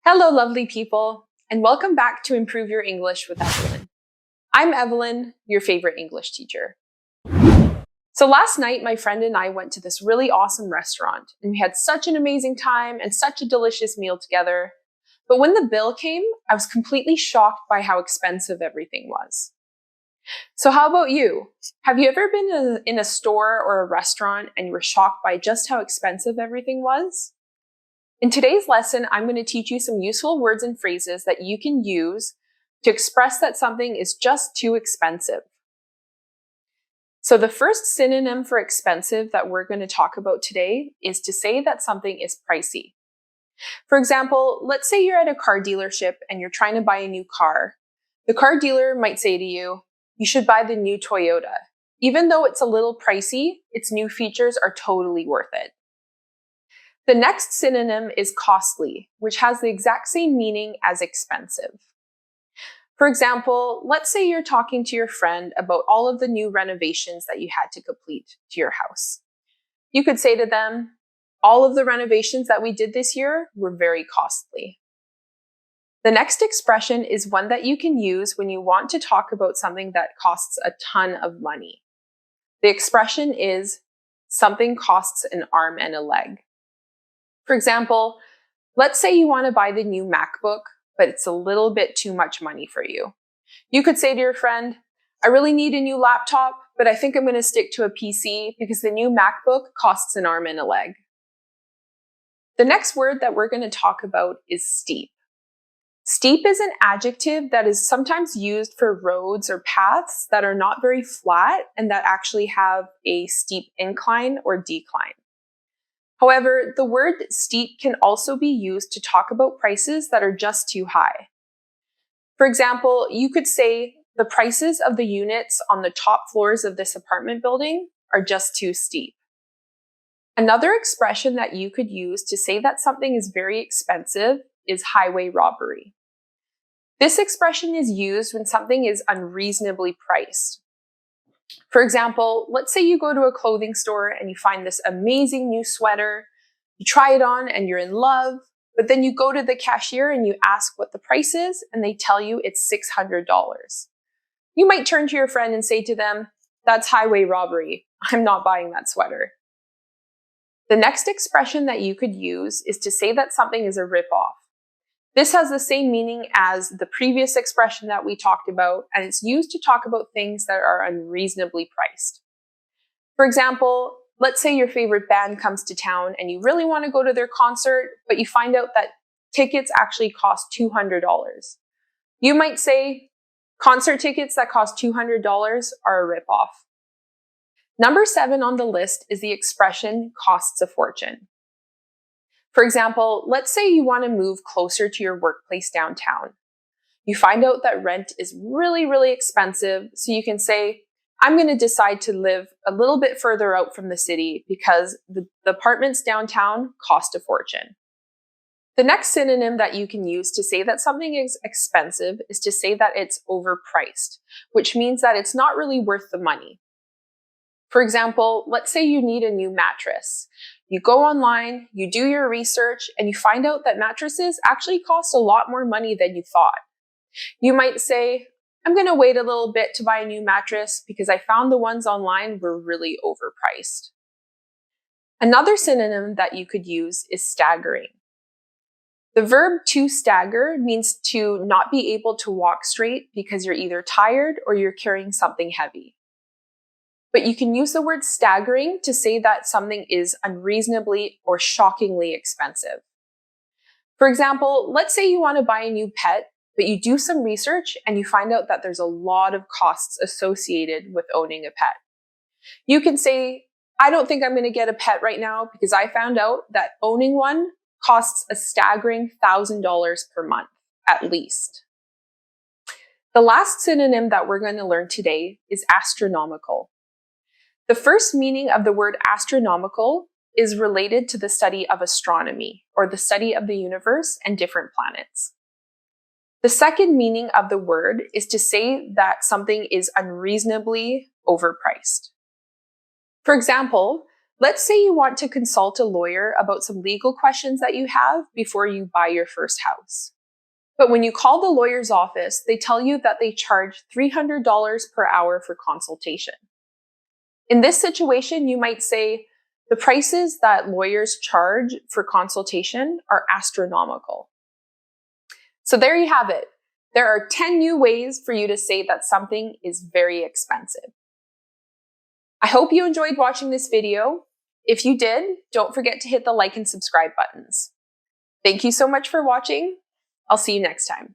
Hello, lovely people, and welcome back to Improve Your English with Evelyn. I'm Evelyn, your favorite English teacher. So last night, my friend and I went to this really awesome restaurant, and we had such an amazing time and such a delicious meal together. But when the bill came, I was completely shocked by how expensive everything was. So how about you? Have you ever been in a store or a restaurant and you were shocked by just how expensive everything was? In today's lesson, I'm going to teach you some useful words and phrases that you can use to express that something is just too expensive. So the first synonym for expensive that we're going to talk about today is to say that something is pricey. For example, let's say you're at a car dealership and you're trying to buy a new car. The car dealer might say to you, "You should buy the new Toyota. Even though it's a little pricey, its new features are totally worth it." The next synonym is costly, which has the exact same meaning as expensive. For example, let's say you're talking to your friend about all of the new renovations that you had to complete to your house. You could say to them, "All of the renovations that we did this year were very costly." The next expression is one that you can use when you want to talk about something that costs a ton of money. The expression is, "Something costs an arm and a leg." For example, let's say you want to buy the new MacBook, but it's a little bit too much money for you. You could say to your friend, "I really need a new laptop, but I think I'm going to stick to a PC because the new MacBook costs an arm and a leg." The next word that we're going to talk about is steep. Steep is an adjective that is sometimes used for roads or paths that are not very flat and that actually have a steep incline or decline. However, the word steep can also be used to talk about prices that are just too high. For example, you could say, "The prices of the units on the top floors of this apartment building are just too steep." Another expression that you could use to say that something is very expensive is highway robbery. This expression is used when something is unreasonably priced. For example, let's say you go to a clothing store and you find this amazing new sweater, you try it on and you're in love, but then you go to the cashier and you ask what the price is and they tell you it's $600. You might turn to your friend and say to them, "That's highway robbery. I'm not buying that sweater." The next expression that you could use is to say that something is a ripoff. This has the same meaning as the previous expression that we talked about, and it's used to talk about things that are unreasonably priced. For example, let's say your favorite band comes to town and you really want to go to their concert, but you find out that tickets actually cost $200. You might say, "Concert tickets that cost $200 are a ripoff." Number 7 on the list is the expression "costs a fortune." For example, let's say you want to move closer to your workplace downtown. You find out that rent is really, really expensive, so you can say, "I'm going to decide to live a little bit further out from the city because the apartments downtown cost a fortune." The next synonym that you can use to say that something is expensive is to say that it's overpriced, which means that it's not really worth the money. For example, let's say you need a new mattress. You go online, you do your research, and you find out that mattresses actually cost a lot more money than you thought. You might say, "I'm going to wait a little bit to buy a new mattress because I found the ones online were really overpriced." Another synonym that you could use is staggering. The verb "to stagger" means to not be able to walk straight because you're either tired or you're carrying something heavy. But you can use the word staggering to say that something is unreasonably or shockingly expensive. For example, let's say you want to buy a new pet, but you do some research and you find out that there's a lot of costs associated with owning a pet. You can say, "I don't think I'm going to get a pet right now because I found out that owning one costs a staggering $1,000 per month, at least." The last synonym that we're going to learn today is astronomical. The first meaning of the word astronomical is related to the study of astronomy, or the study of the universe and different planets. The second meaning of the word is to say that something is unreasonably overpriced. For example, Let's say you want to consult a lawyer about some legal questions that you have before you buy your first house. But when you call the lawyer's office, they tell you that they charge $300 per hour for consultation. In this situation, you might say, the prices that lawyers charge for consultation are astronomical. So there you have it. There are 10 new ways for you to say that something is very expensive. I hope you enjoyed watching this video. If you did, don't forget to hit the like and subscribe buttons. Thank you so much for watching. I'll see you next time.